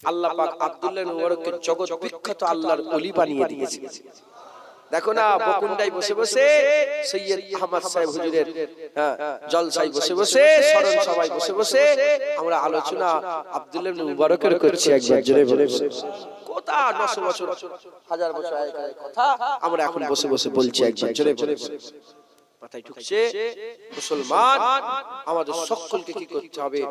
আল্লাহ পাক আব্দুল্লাহ মুবারককে জগৎ বিখ্যাত আল্লাহর ওলি বানিয়ে দিয়েছে। দেখো না বকুন্ডায় বসে বসে সৈয়দ আহমদ সাহেব হুজুরের জলসায় বসে বসে স্মরণ সভায় বসে বসে আমরা আলোচনা আব্দুল্লাহ মুবারকের করছি। একবার জোরে বলে কথা 900 বছর 1000 বছর আগের কথা আমরা এখন বসে বসে বলছি। একবার জোরে বলে মাথায় ঢুকছে। মুসলমান আমাদের সকলকে কি করতে হবে?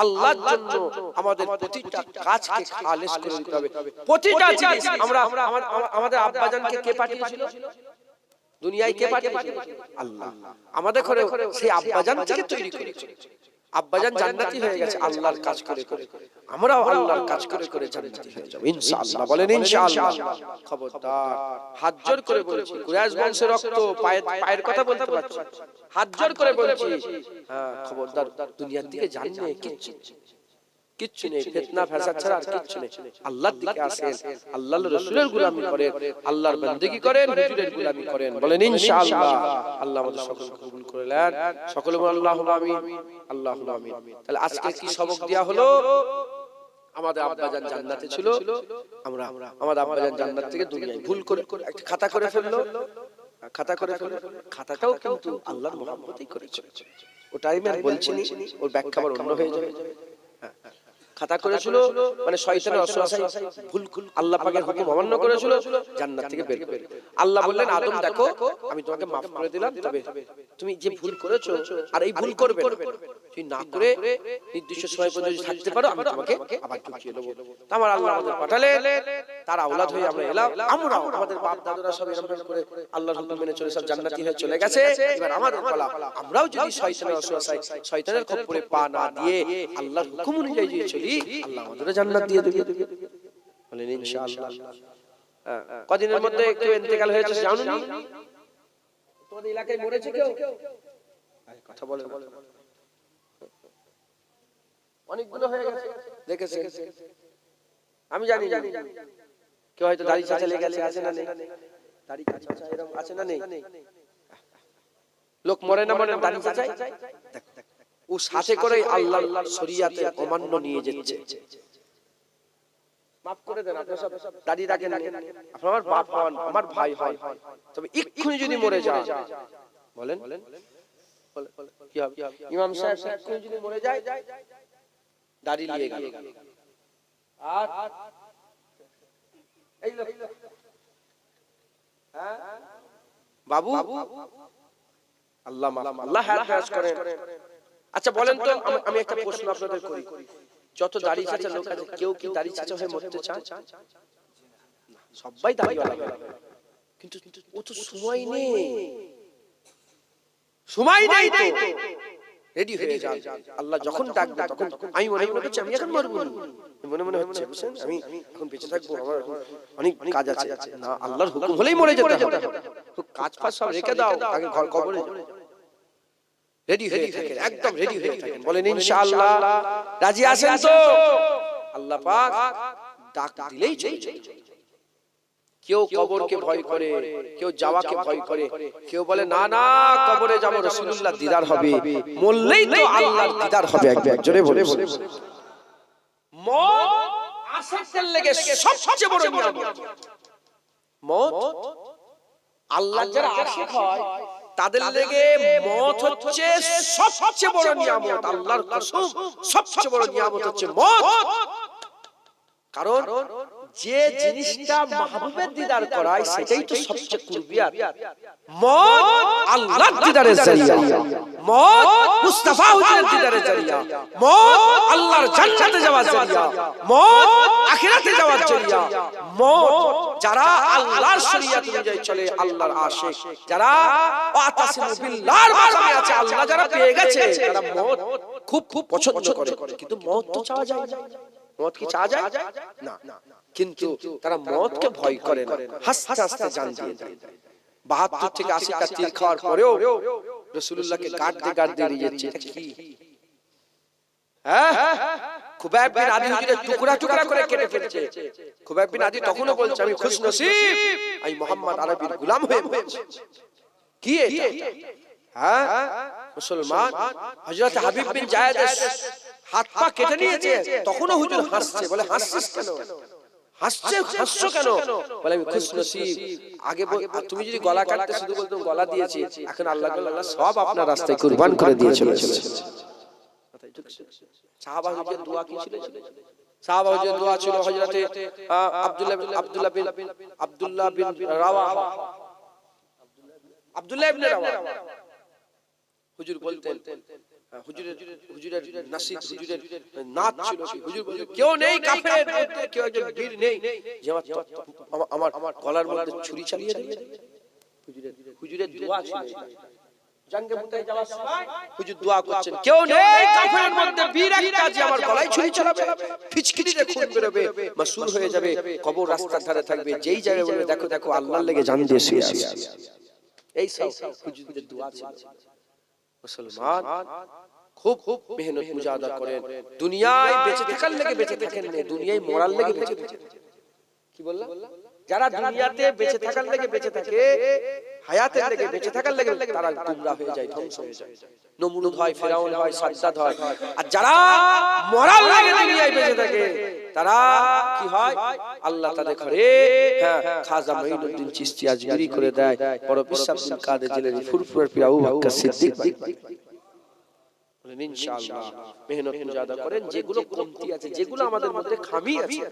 আল্লাহর জন্য আমাদের প্রতিটা কাজকে খালেস করে দিতে হবে। প্রতিটা জিনিস আমরা আমাদের আব্বাজানকে কে পাঠিয়েছিল দুনিয়ায়? কে পাঠিয়েছিল? আল্লাহ। আমাদের ঘরে সেই আব্বাজান থেকে তৈরি করেছে। আব্বাজান জান্নাতি হয়ে গেছে আল্লাহর কাজ করে করে। আমরাও আল্লাহর কাজ করে করে জান্নাতি হয়ে যাব ইনশাআল্লাহ। বলেন ইনশাআল্লাহ। খবরদার, হাত জোর করে বলছি, কুরাইশ বংশের রক্ত পায়ের কথা বলতে পারছি, হাত জোর করে বলছি, খবরদার দুনিয়ার দিকে জাননে কিচ্ছু নেই, ফিতনা ফাসাদ ছাড়া আর কিচ্ছু নেই। আল্লাহর দিকে আসেন, আল্লাহর রাসূলের গোলামি করেন, আল্লাহর বান্দেগী করেন, হুজুরের গোলামি করেন। বলেন ইনশাআল্লাহ। আল্লাহ আমাদের সকলকে কবুল করে নেন। সকলে বলেন আল্লাহুম্মা আমিন, আল্লাহুম্মা আমিন। তাহলে আজকে কি সবক দেয়া হলো? আমাদের আব্বাজান জান্নাতে ছিল, আমরা আমাদের আব্বাজান জান্নাত থেকে দুনিয়ায় ভুল করে একটা খাতা করে ফেললো, খাতাটাও কিন্তু আল্লাহর মহব্বতেই করেছে। ওটা আমি আর বলছি না, ওর ব্যাখ্যা আবার অন্য হয়ে যাবে। খাতা করেছিল মানে শয়তানের ওয়াসওয়াসায় ভুল আল্লাহ পাকের হুকুম অমান্য করেছিল, জান্নাত থেকে বের করে। আল্লাহ বললেন আদম দেখো আমি তোমাকে maaf করে দিলাম, তবে তুমি যে ভুল করেছো আর এই ভুল করবে না, তুমি না করে নির্দিষ্ট সময় পর্যন্ত থাকতে পারো, আমি তোমাকে আবার ঢুকিয়ে দেব। আমার আল্লাহ আমাদের পাঠালেন, তার আওলাদ হয়ে আমরা এলাম। আমরা আমাদের বাপ দাদারা সব এরকম করে আল্লাহর হুকুম মেনে চলে সব জান্নাতি হয়ে চলে গেছে। এবার আমাদের পালা, আমরাও যদি শয়তানের ওয়াসওয়াসায় শয়তানের খপ্পরে পা না দিয়ে আল্লাহর হুকুম অনুযায়ী যদি চলি, আল্লাহ আমাদের জান্নাত দিয়ে দেবে। বলেন ইনশাআল্লাহ। কদিনের মধ্যে কেউ ইন্তেকাল হয়েছে জানেন? তোমাদের এলাকায় মরেছে কেউ? কথা বলেন। অনেকগুলো হয়ে গেছে, দেখেছে আমি জানি। কেউ হয়তো দাড়ি চাচা লেগে গেছে, আছে না নেই? দাড়ি চাচা এরকম আছে না নেই? লোক মরে না মরে দাড়ি চাচাই, ও সাথে করে আল্লাহর শরীয়তে অমান্য নিয়ে যাচ্ছে। মাফ করে দেন, আপনি সব দাড়ি রাখেন, আপনার বাপ হন, আমার ভাই হয়, তবে এক্ষুনি যদি মরে যায়, বলেন কি হবে? ইমাম সাহেব এক্ষুনি যদি মরে যায়, দাড়ি নিয়ে গেল, আর এই লোক বাবু আল্লাহ আল্লাহ হায়াত করেন। আচ্ছা বলেন তো, আমি একটা প্রশ্ন আপনাদের করি, যত দাড়ি চাচা লোক আছে কেউ কি দাড়ি চাচা হয়ে মরতে চায়? সবাই দাড়িওয়ালা, কিন্তু ও তো সময় নেই তো রেডি হয়ে যান। আল্লাহ যখন ডাকবে তখন আমি মনে হচ্ছে আমি এখন মরবো না, মনে হচ্ছে আমি এখন বেঁচে থাকবো, আমার অনেক কাজ আছে না, আল্লাহর হুকুম হলেই মরে যেতে হবে। কাজ ফাজ সব রেখে দাও, আগে ঘর কবরে রেডি হয়ে থাকেন, একদম রেডি হয়ে থাকেন। বলেন ইনশাআল্লাহ। রাজি আছেন তো? আল্লাহ পাক ডাক দিলেই চলে যায়। কেউ কবরকে ভয় করে, কেউ যাওয়াকে ভয় করে, কেউ বলে না না কবরে যাব, রাসূলুল্লাহ দিদার হবে, মরলেই তো আল্লাহর দিদার হবে। একবার জোরে বলে মত আশিকদের লেগে সবচেয়ে বড় নিয়ামত মত। আল্লাহ যারা আশিক হয় তাদের লেগে মত হচ্ছে সবচেয়ে বড় নিয়ামত। আল্লাহর কসম, সবচেয়ে বড় নিয়ামত হচ্ছে মত। কারণ যে জিনিসটা মাহবুবের দিদার করায় সেটাই তো সবচেয়ে কুরবিয়াত। মত আল্লাহর দিদারের জরিয়া, মত মুস্তাফা হুজুরের দিদারের জরিয়া, মত আল্লাহর জান্নাতে যাওয়ার জরিয়া, মত আখিরাতে যাওয়ার জরিয়া। মত যারা আল্লাহর শরীয়ত অনুযায়ী চলে, আল্লাহর আশিক যারা, ওয়াতাসিমু বিল্লাহর মাকামে আছে, আল্লাহ যারা পেয়ে গেছে, তারা মত খুব খুব পছন্দ করে। কিন্তু মত তো চাওয়া যায়, মত কি চাওয়া যায় না, কিন্তু তারা মতকে ভয় করে না, হাসতে হাসতে জান দিয়ে দেয়। ৭২ থেকে ৮০টা তীর খাওয়ার পরেও রাসূলুল্লাহকে গাড়তে নিয়ে যাচ্ছে। এটা কি? খুবাইব বিন আদি হুজুরের টুকরা টুকরা করে কেটে ফেলছে। খুবাইব বিন আদি তখনও বলছে আমি খুশ নসিব, আমি মুহাম্মদ আরবির গোলাম হয়ে মরছি। কি এটা? মুসলমান হযরত হাবিব বিন জায়েদ হাত পা কেটে নিয়েছে, তখনও হুজুর হাসছে। বলে হাসছিস কেন? হাসছো কেন? বলে আমি খুশনসিব। আগে তুমি যদি গলা কাটতে শুধু বলতো গলা দিয়েছি, এখন আল্লাহ সব আপনার রাস্তায় কুরবান করে দিয়ে চলেছে। সাহাবা হুজুরের দোয়া কি ছিল? সাহাবা হুজুরের দোয়া ছিল হযরতে আব্দুল্লাহ বিন রাওয়াহা, আব্দুল্লাহ ইবনে রাওয়াহা হুজুর বলতেন, হুজুরের নাসিব, হুজুরের নাত ছিল কি? হুজুর বলতেন কেউ নেই কাফের মধ্যে, কেউ একজন বীর নেই যে আমার গলার মধ্যে ছুরি চালিয়ে দেবে। হুজুরের দোয়া ছিল। জঙ্গে মুতায় যাওয়ার সময় হুজুর দোয়া করছেন, কেউ নেই কাফেরের মধ্যে বীর একটা যে আমার গলায় ছুরি চালাবে, ফিচকিরিতে খুন বেরোবে, মাসুর হয়ে যাবে, কবর রাস্তার ধারে থাকবে, যেই জায়গায় বলবে দেখো দেখো আল্লাহর লেগে জান দিয়ে শুয়ে আছে। এই সব হুজুরদের দোয়া ছিল। মুসলমান খুব মেহনত মুজাহাদা করেন, দুনিয়ায় বেঁচে থাকার লেগে বেঁচে থাকেন না, দুনিয়ায় মরার লেগে বেঁচে থাকেন। কি বললাম? যারা দুনিয়াতে বেঁচে থাকার লেগে বেঁচে থাকে, হায়াতের লেগে বেঁচে থাকার লেগে, তারা গুমরাহ হয়ে যায়, ধ্বংস হয়ে যায়। নমরুদ হয়, ফিরাউন হয়, সাদ্দাত হয়। আর যারা মরার লেগে দুনিয়ায় বেঁচে থাকে, তারা কি হয়? আল্লাহ তাদের ঘরে খাজা মঈনুদ্দিন চিশতি আজমিরি করে দেয়, বড় পীর আব্দুল কাদের জিলানী, ফুরফুরার পীর আবু বকর সিদ্দিক। ইনশাআল্লাহ মেহনত মুজাহাদা করেন। যেগুলো কমতি আছে, যেগুলো আমাদের মধ্যে খামি আছে,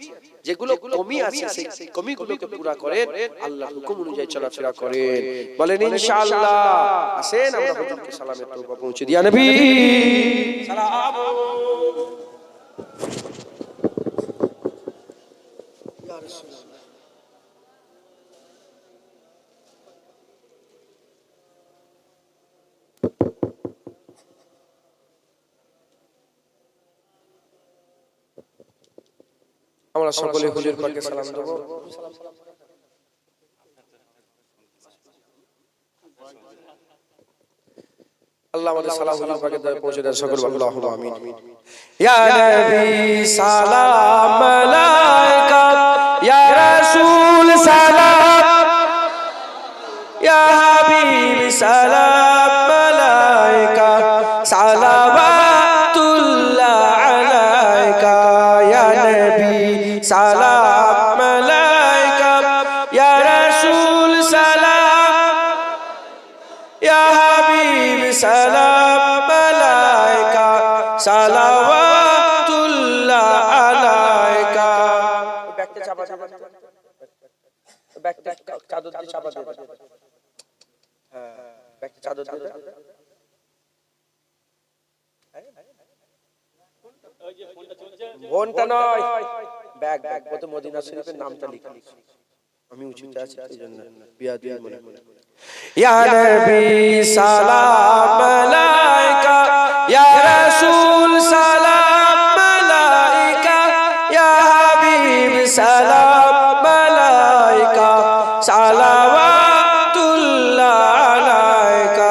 যেগুলো কমি আছে, সেই কমিগুলোকে পুরা করেন, আল্লাহর হুকুম অনুযায়ী চলাফেরা করেন। বলেন ইনশাআল্লাহ। আসেন আমরা হুজুরকে সালামের তওবা পৌঁছে দিয়া নবী সালাম। ইয়া রাসূলুল্লাহ। আমরা সকলে হুজুর পাকে সালাম দেব। আল্লাহ আমাদের সালাম হুজুর পাকে পৌঁছে দেন সকল, আল্লাহুম্মা আমিন। ইয়া নবী সালাম আলাইকা, ইয়া রাসূল সালাম, ইয়া হাবিব সালাম আলাইকা, সালাওয়াতুল্লাহ আলাইকা, ইয়া নবী সালাম আলাইকা, ইয়া রাসূল সালাম, ইয়া হাবিব সালাম আলাইকা, সালাওয়াতুল্লাহ আলাইকা। ব্যাগটা চাপা চাপা, ব্যাগটা চাদর দিয়ে চাপা দিয়ে, হ্যাঁ ব্যাগটা চাদর দিয়ে। ফোনটা নয়, ব্যাগ ব্যাগ কত মদিনা শরীফের নামটা লিখা, আমি উচিত আছে এই জন্য বিয়াদি মনে মনে। ইয়া নবী সালাম আলাইকা, ইয়া রাসূল সালাম আলাইকা, ইয়া হাবিব সালাম আলাইকা, সালাওয়াতুল্লাহ আলাইকা।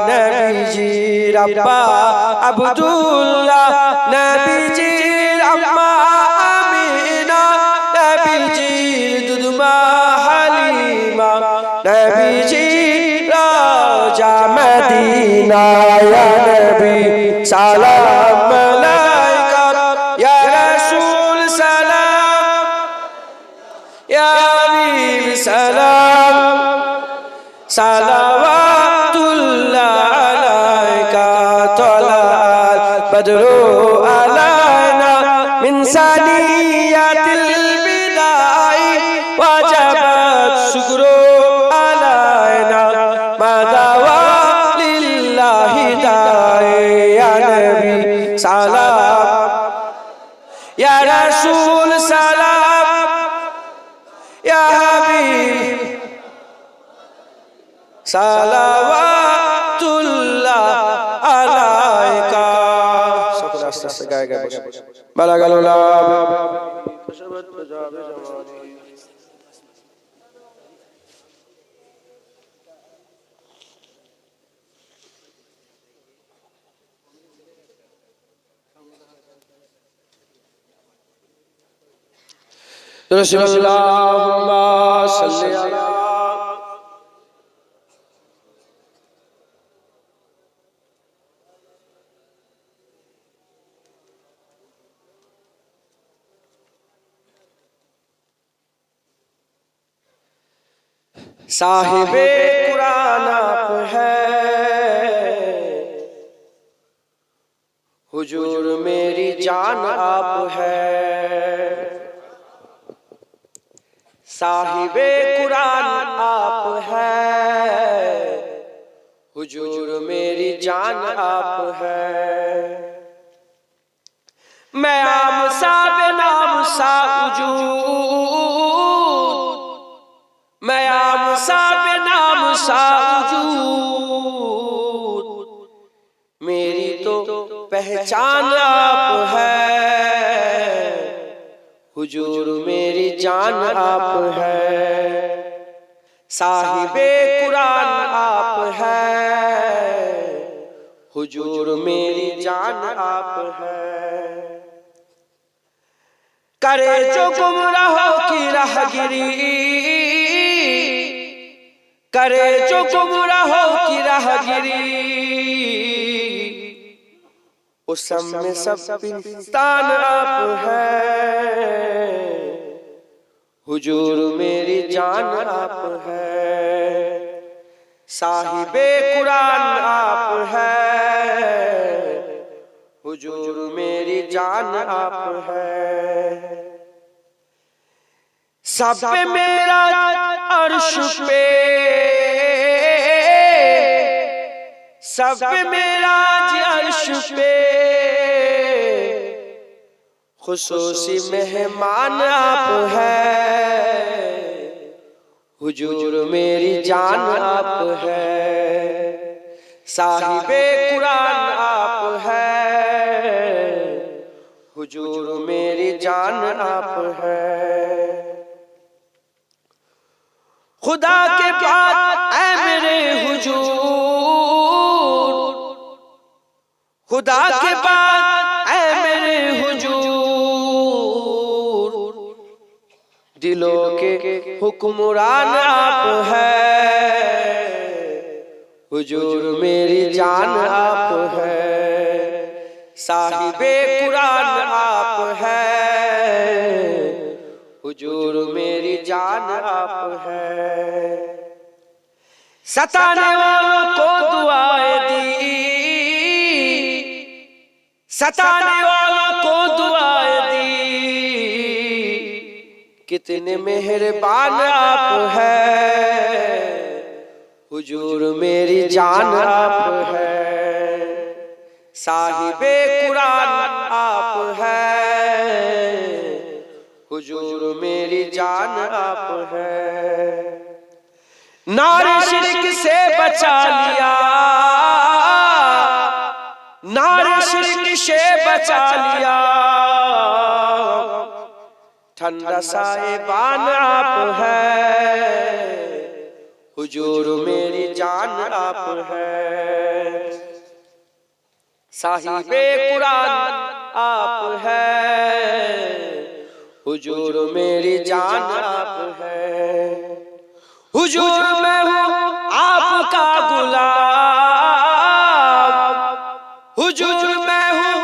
নবীজির আব্বা আব্দুল্লাহ, নবীজির আম্মা আমিনা, নবীজির দুধমা হালিমা, নবীজির রওজা মদিনা। ইয়া নবী সালাম আলাইকা, ইয়া রাসূল সালাম, ইয়া হাবিব সালাম, সালাওয়াতুল্লাহ আলাইকা। তালাল বদরু আলানা মিন সানিয়াতিল বিদাই, ওয়াজাবাত শুকরু আলানা মাদাওয়া লিল্লাহি দাই। ইয়া নবী সালাম, ইয়া রাসূল সালাম, ইয়া হাবিব সালাওয়াতুল্লাহ আলাইকা। সকলে আস্তে আস্তে গায়ে গায়ে বসে বসে বালাগাল লাভ কসবত যাবে জামানি। রাসূলুল্লাহুম্মা সাল্লি আলা साहिबे कुरान आप है, हुजूर मेरी जान आप है। साहिबे कुरान आप है, हुजूर मेरी जान आप है। मैं आम सा बेनाम सा वजूद, मैं आम सा बेनाम सा वजूद, मेरी तो पहचान आप है, हुजूर मेरी जान आप है। साहिबे कुरान आप है, हुजूर मेरी जान आप है। करे जो गुमराहों की राहगिरी, करे जो गुमराहों की राहगिरी, उस में सब इंसान आप है, हुजूर मेरी जान आप है। साहिबे कुरान आप है, हुजूर मेरी जान आप है। सब पे मेरा अर्श पे, सब पे मेरा अर्श पे, खुसूसी मेहमान आप है, हुजूर मेरी जान आप है। साहिबे कुरान आप है, हुजूर मेरी जान आप है। खुदा के बाद ऐ मेरे हुजूर, खुदा के बाद ऐ मेरे हुजूर, दिलों के हुक्मरान आप है, हुजूर मेरी जान आप है। साहिबे कुरान आप है, हुजूर मेरी जान आप है। सताने वालों को दुआएं दी, सताने वालों को दुआएं दी, कितने मेहरबान आप है, हुजूर मेरी जान आप है। साहिबे कुरान आप है, हुजूर मेरी जान आप है। नारे शिरक से बचा लिया, नारे शिरक से बचा लिया, ठंडा साहिबान आप है, हुजूर मेरी जान आप है। साहिबे कुरान आप है, हुजूर मेरी जान आप है। हुजूर मैं हूँ आपका गुलाम, हुजूर मैं हूँ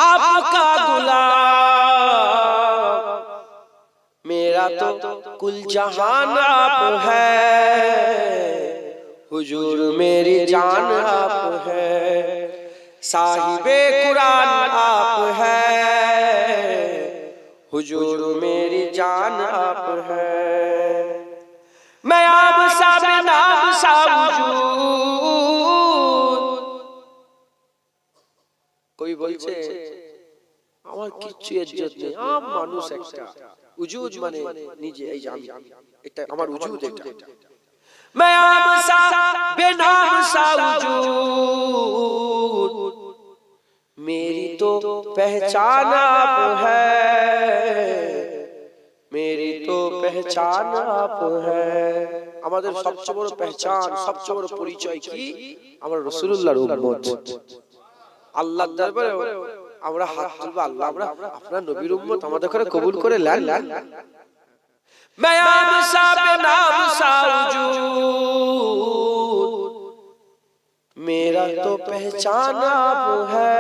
आपका गुलाम, मेरा तो कुल जहान आप है, हुजूर मेरी जान आप है। साहिबे कुरान आप है, हुजूर मेरी जान आप है। मैं आप सा बेनाम सा वजूद। कोई বলছে আমার কিচ্ছু ইজ্জত নেই, আম মানুষ একটা। উজুদ মানে নিজে, এই আমি, এটা আমার উজুদ এটা। मैं आप सा बेनाम सा वजूद, मेरी तो पहचान आप है, मेरी तो पहचान आप है। আমাদের সবচেয়ে বড় পহচান, সবচেয়ে বড় পরিচয় কি? আমরা রাসূলুল্লাহর উম্মত। আল্লাহর দরবারে আমরা হাত তুলব, আল্লাহ আমরা আপনার নবীর উম্মত, আমাদের করে কবুল করে নেন। मैं आप सा बेनाम सा वजूद, मेरा तो पहचान आप है,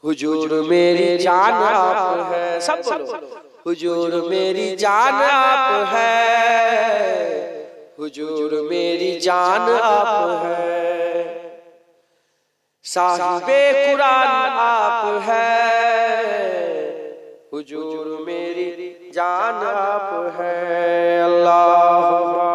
हुजूर मेरी जान आप है। सब बोलो हुजूर मेरी जान आप है, हुजूर मेरी जान आप है, साहिबे कुरान आप है, हुजूर मेरी जान आप है। अल्लाहुम्मा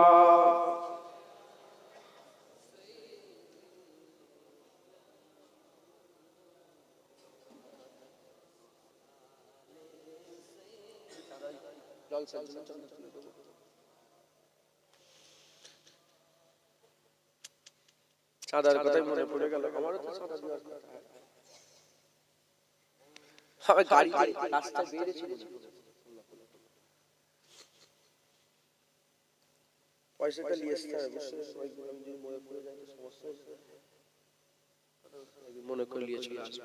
চাঁদার কথাই মনে পড়ে গেল। আমারও তো চাঁদা দেওয়ার কথা। আমি গাড়ি রাস্তায় বেরিয়েছিল, পয়সাটা নিয়ে আসতে হবে, মনে পড়ে যায় তো সমস্যা, মনে করে নিয়ে চলে আসবে।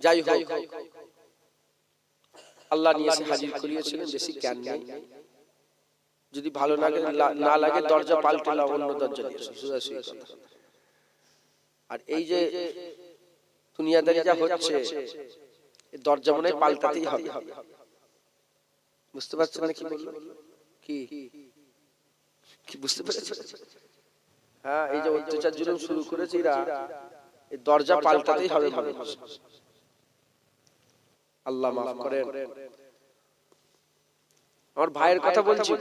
যাই হোক, আল্লাহ নিয়ে এসে হাজির করিয়েছিলেন, বেশি জ্ঞান নেই। যদি ভালো না লাগে দরজা পাল্টে নাও, অন্য দরজা দিয়ে এসো। আর এই যে দুনিয়াদারি যা হচ্ছে, এই দরজা মনে পাল্টাতেই হবে। বুঝতে পারছেন না কি বললো? কি কি বুঝতে পেরেছেন? হ্যাঁ, এই যে অত্যাচার জুলুম শুরু করেছে এরা, এই দরজা পাল্টাতেই হবে। আল্লাহ মাফ করেন। আমার ভাইয়ের কথা বলছি,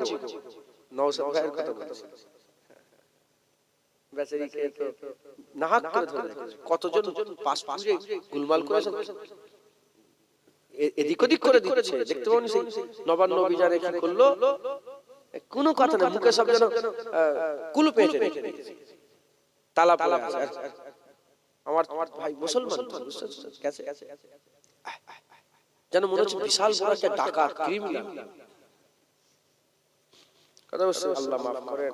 নওশাদ ভাইয়ের কথা বলছি। বেচারিকে তো নাহাক করে ধরে কতজন পাসপোর্টে গোলমাল করেছে, এদিক ওদিক করে দিচ্ছে। দেখতে পাওনি সেই নবান্ন অভিযানে কি করলো? কোনো কথা না, মুখে সব যেন কুলু পেটে তালা পালা। আমার ভাই মুসলমান গেছে, যেন মনে হচ্ছে বিশাল বড় একটা ডাকাত, ক্রিমিনাল। কথা বুঝতে? আল্লাহ মাফ করেন।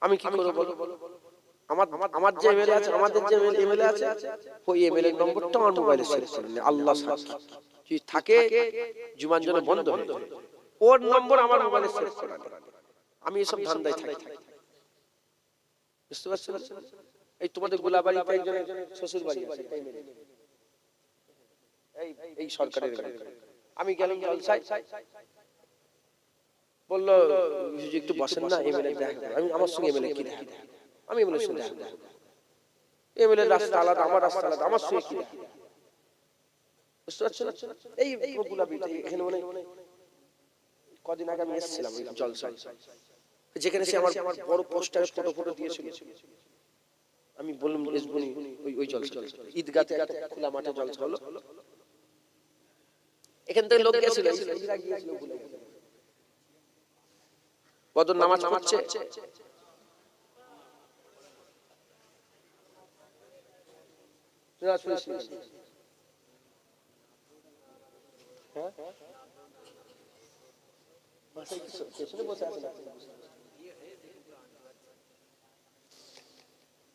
আমি কি করব বলো? আমার যে এমএলএ আছে, আমাদের যে এমএলএ আছে, ওই এমএলএ নম্বরটা আমার মোবাইলে সেভ করে নে। আল্লাহ সাক্ষী, যদি থাকে জুমান জন্য বন্ধ হয়ে যাবে, ওর নম্বর আমার মোবাইলে সেভ করে নে। আমি এসব ধান্দায় থাকি। বুঝতে পারছেন? এই তোমাদের গোলাবাড়িতে একজন শ্বশুর বাড়ি আছে, এই সরকারের আমি গেলাম জলসায়, বললো একটু বসেন না, এমএলএ দেখা। আমি আমার সঙ্গে এমএলএ কি দেখা? আমি এমএলএ সঙ্গে দেখা, এমএলএ রাস্তা আলাদা, আমার রাস্তা আলাদা, আমার সঙ্গে কি দেখা? বুঝতে পারছেন? এই গোলাবাড়িতে এখানে মনে কদিন আগে আমি এসেছিলাম জলসায়, যেখানে সে আমার বড় পোস্টারে ফটো দিয়েছিল। আমি বললাম এসবনি ওই জলসা, ঈদগাতে একটা খোলা মাঠে জলসা হলো, এখান থেকে লোক গেছিল, বদর নামাজ পড়ছে,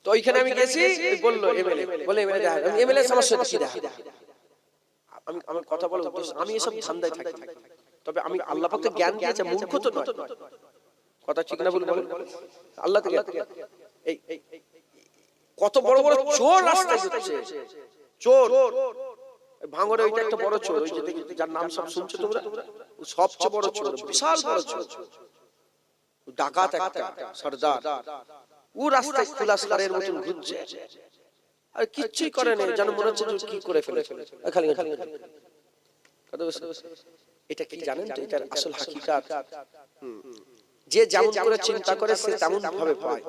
তো ওইখানে আমি গেছি, বললো এমএলএ, বলে এমএলএ দেখা, আমি এমএলএ সমস্যা কি দেখা? আমি আমার কথা বলার উদ্দেশ্য, আমি এসব ধান্দায় থাকি, তবে আমি আল্লাহ পাক জ্ঞান দিয়েছে, মূর্খ তো নয়। কথা ঠিক না বলুন? আল্লাহ থেকে এই কত বড় বড় চোর রাস্তায় যাচ্ছে, চোর ভাঙরে, ওইটা একটা বড় চোর, ওই যে যার নাম সব শুনছো তোমরা, সবচেয়ে বড় চোর, বিশাল বড় চোর, ডাকাত একটা সর্দার। ও রাস্তায় খোলা সারের মতন ঘুরছে, আর কিচ্ছুই করে না, যেন মনে হচ্ছে কি করে ফেলে। খালি এটা কি জানেন তো? এটার আসল হাকিকাত, যে যেমন করে চিন্তা করে সে তেমন ভাবে পায়।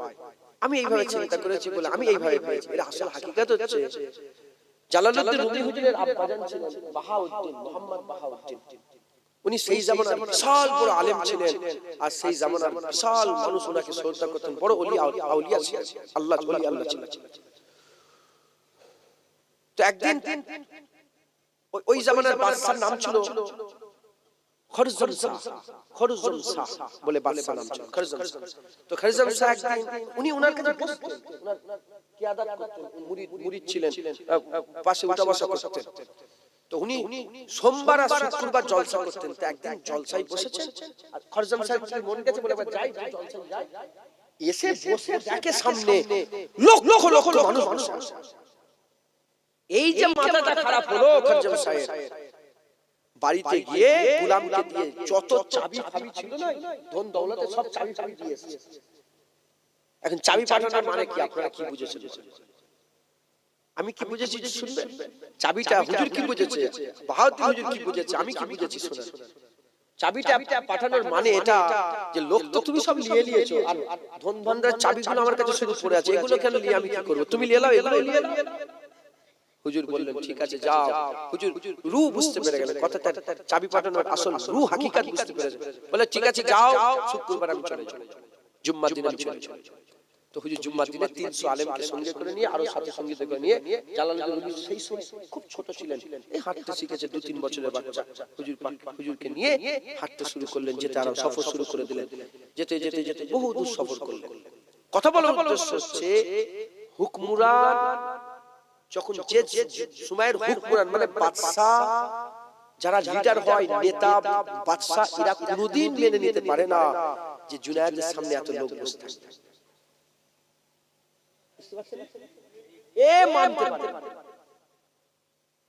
আমি এইভাবে চিন্তা করেছি বলে আমি এইভাবে পেয়েছি। এর আসল হাকিকাত হচ্ছে জালালউদ্দিন রুমি হুজুরের আব্বাজান ছিলেন বাহাউদ্দিন, মোহাম্মদ বাহাউদ্দিন। উনি সেই জামানার বিশাল বড় আলেম ছিলেন, আর সেই জামানার বিশাল মানুষ ওনাকে শ্রদ্ধা করতেন, বড় ওলি আউলিয়া ছিলেন, আল্লাহ ওলি আল্লাহ ছিলেন। তো একদিন ওই জামানার বাদশার নাম ছিল খরজম শাহ, খরজম শাহ বলে বাদশার নাম ছিল খরজম শাহ। তো খরজম শাহ একদিন উনি ওনার কাছে বসতেন, ওনার কিয়াদত করতেন, মুরিদ ছিলেন, পাশে উঠা বসা করতেন। তো উনি সোমবার আর শুক্রবার জলসা করতেন। তো একদিন জলসায় বসেছেন, আর খরজম সাহেব মন গেছে বলে যাই জলসায় যাই, এসে বসে দেখে সামনে লক্ষ লক্ষ মানুষ বসে আছে। এই যে মাথাটা খারাপ হলো খরজম সাহেব বাড়িতে গিয়ে গোলামকে দিয়ে যত চাবি ফাবি ছিল না ধন দৌলতে সব চাবি ফাবি দিয়েছে। এখন চাবি পাঠানোর মানে কি আপনারা কি বুঝেছেন? আমি কি বুঝেছি শুনবেন? চাবিটা হুজুর কি বুঝেছে, বাহাদুর হুজুর কি বুঝেছে, আমি কি বুঝেছি শুনুন। চাবিটা পাঠানোর মানে এটা যে লোক তো তুমি সব নিয়ে নিয়েছো, আর ধন ভান্ডারের চাবিগুলো আমার কাছে শুধু পড়ে আছে, এগুলো কেন নিয়ে আমি কি করব? তুমি নিয়ে নাও, এগুলো নিয়ে নাও। হুজুর বললেন ঠিক আছে যাও। হুজুর রূহ বুঝতে পেরে গেলেন কথাটা, চাবি পাঠানোর আসল রূহ হাকিকত বুঝতে পেরে বলে ঠিক আছে যাও, শুক্রবার আমি চলে যাব, জুম্মার দিন আমি চলে যাব। তো হুজুর জুম্মার দিনে 300 আলেমকে সঙ্গে করে নিয়ে আরো সাথে সঙ্গীত করে নিয়ে, জালালউদ্দিন রুমি সেই সময় খুব ছোট ছিলেন, এই হাঁটতে শিখেছে 2-3 বছরের বাচ্চা, হুজুরকে নিয়ে হাঁটতে শুরু করলেন, যেতে আরো সফর শুরু করে দিলেন। যেতে যেতে যেতে বহু দূর সফর করলেন। কথা বলার উদ্দেশ্য হচ্ছে হুকমরান যখন যে সময়ের হুকমরান মানে বাদশা, যারা লিডার হয়, নেতা বাদশা, এরা কোনোদিন মেনে নিতে পারে না যে জুনায়েদের সামনে এত লোক বসে থাকে। এ মানতে পারে